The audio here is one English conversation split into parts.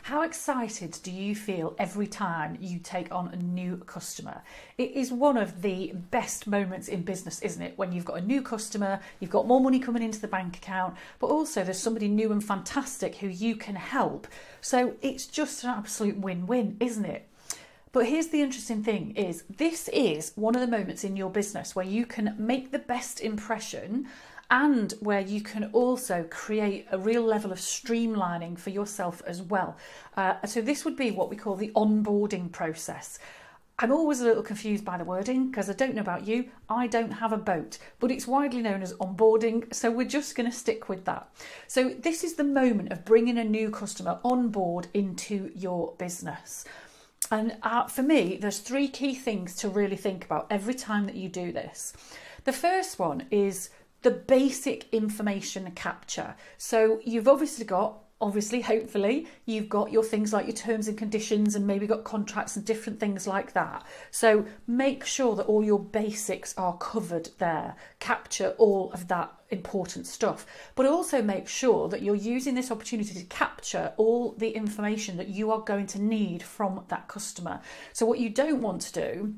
How excited do you feel every time you take on a new customer? It is one of the best moments in business, isn't it? When you've got a new customer, you've got more money coming into the bank account, but also there's somebody new and fantastic who you can help. So it's just an absolute win-win, isn't it? But here's the interesting thing is this is one of the moments in your business where you can make the best impression and where you can also create a real level of streamlining for yourself as well. So this would be what we call the onboarding process. I'm always a little confused by the wording because I don't know about you, I don't have a boat, but it's widely known as onboarding, so we're just going to stick with that. So this is the moment of bringing a new customer on board into your business. And for me, there's three key things to really think about every time that you do this. The first one is the basic information capture. So you've hopefully, you've got your things like your terms and conditions and maybe got contracts and different things like that. So make sure that all your basics are covered there. Capture all of that important stuff, but also make sure that you're using this opportunity to capture all the information that you are going to need from that customer. So what you don't want to do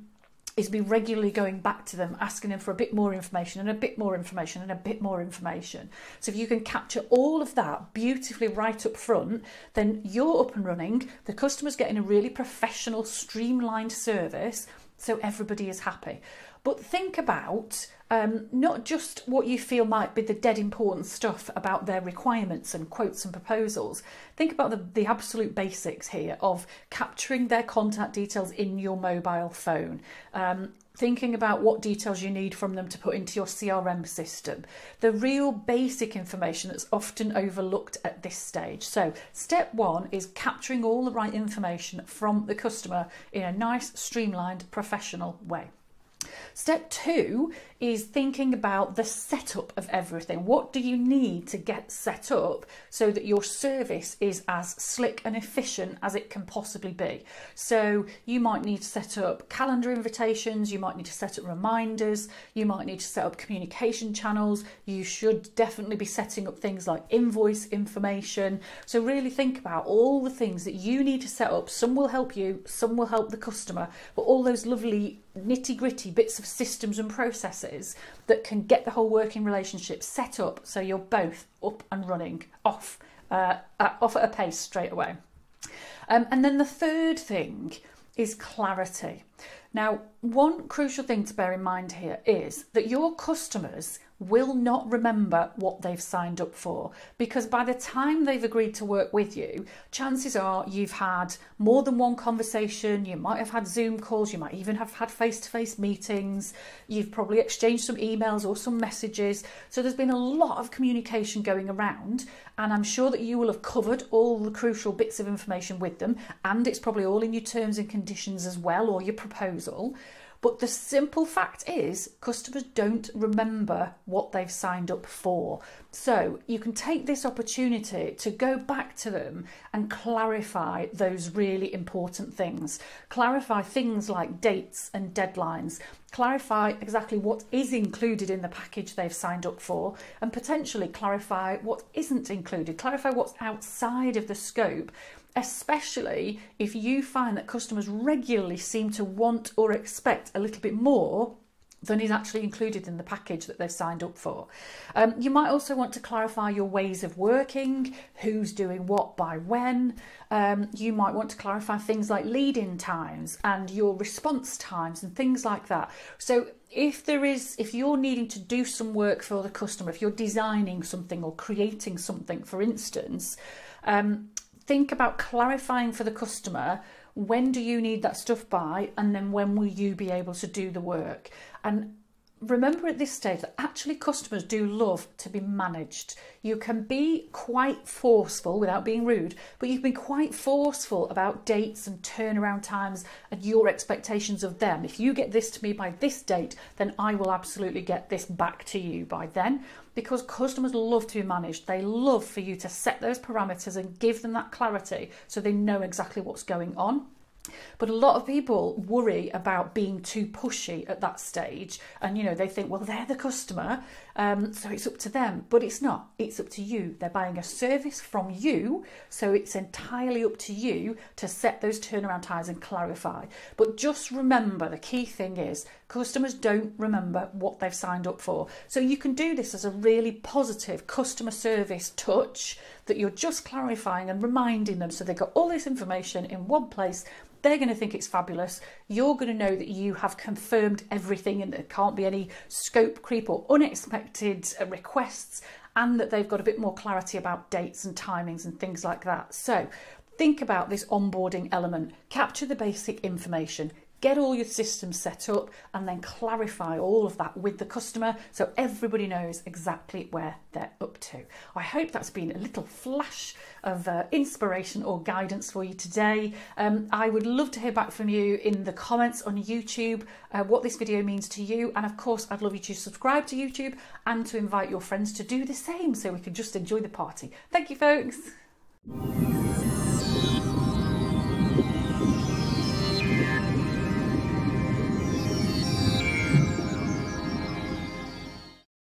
is be regularly going back to them, asking them for a bit more information and a bit more information and a bit more information. So if you can capture all of that beautifully right up front, then you're up and running, the customer's getting a really professional, streamlined service, so everybody is happy. But think about not just what you feel might be the dead important stuff about their requirements and quotes and proposals. Think about the absolute basics here of capturing their contact details in your mobile phone. Thinking about what details you need from them to put into your CRM system. The real basic information that's often overlooked at this stage. So step one is capturing all the right information from the customer in a nice, streamlined, professional way. Step two is thinking about the setup of everything. What do you need to get set up so that your service is as slick and efficient as it can possibly be? So you might need to set up calendar invitations, you might need to set up reminders, you might need to set up communication channels. You should definitely be setting up things like invoice information. So really think about all the things that you need to set up. Some will help you, some will help the customer, but all those lovely nitty-gritty bits of systems and processes that can get the whole working relationship set up so you're both up and running off at a pace straight away. And then the third thing is clarity. Now, one crucial thing to bear in mind here is that your customers will not remember what they've signed up for, because by the time they've agreed to work with you, chances are you've had more than one conversation, you might have had Zoom calls, you might even have had face-to-face meetings, you've probably exchanged some emails or some messages. So there's been a lot of communication going around, and I'm sure that you will have covered all the crucial bits of information with them, and it's probably all in your terms and conditions as well, or your proposal. But the simple fact is customers don't remember what they've signed up for. So you can take this opportunity to go back to them and clarify those really important things. Clarify things like dates and deadlines. Clarify exactly what is included in the package they've signed up for, and potentially clarify what isn't included. Clarify what's outside of the scope, especially if you find that customers regularly seem to want or expect a little bit more than is actually included in the package that they've signed up for. You might also want to clarify your ways of working, who's doing what by when. You might want to clarify things like lead-in times and your response times and things like that. So if you're needing to do some work for the customer, if you're designing something or creating something, for instance, think about clarifying for the customer, when do you need that stuff by, and then when will you be able to do the work? And remember at this stage that actually customers do love to be managed. You can be quite forceful without being rude, but you can be quite forceful about dates and turnaround times and your expectations of them. If you get this to me by this date, then I will absolutely get this back to you by then. Because customers love to be managed. They love for you to set those parameters and give them that clarity so they know exactly what's going on. But a lot of people worry about being too pushy at that stage, and you know, they think, well, they're the customer, so it's up to them. But it's not, it's up to you. They're buying a service from you, so it's entirely up to you to set those turnaround times and clarify. But just remember, the key thing is customers don't remember what they've signed up for. So you can do this as a really positive customer service touch, that you're just clarifying and reminding them, so they've got all this information in one place. They're going to think it's fabulous. You're going to know that you have confirmed everything and there can't be any scope creep or unexpected requests, and that they've got a bit more clarity about dates and timings and things like that. So think about this onboarding element, capture the basic information, get all your systems set up, and then clarify all of that with the customer so everybody knows exactly where they're up to. I hope that's been a little flash of inspiration or guidance for you today. I would love to hear back from you in the comments on YouTube, what this video means to you. And of course, I'd love you to subscribe to YouTube and to invite your friends to do the same so we can just enjoy the party. Thank you, folks.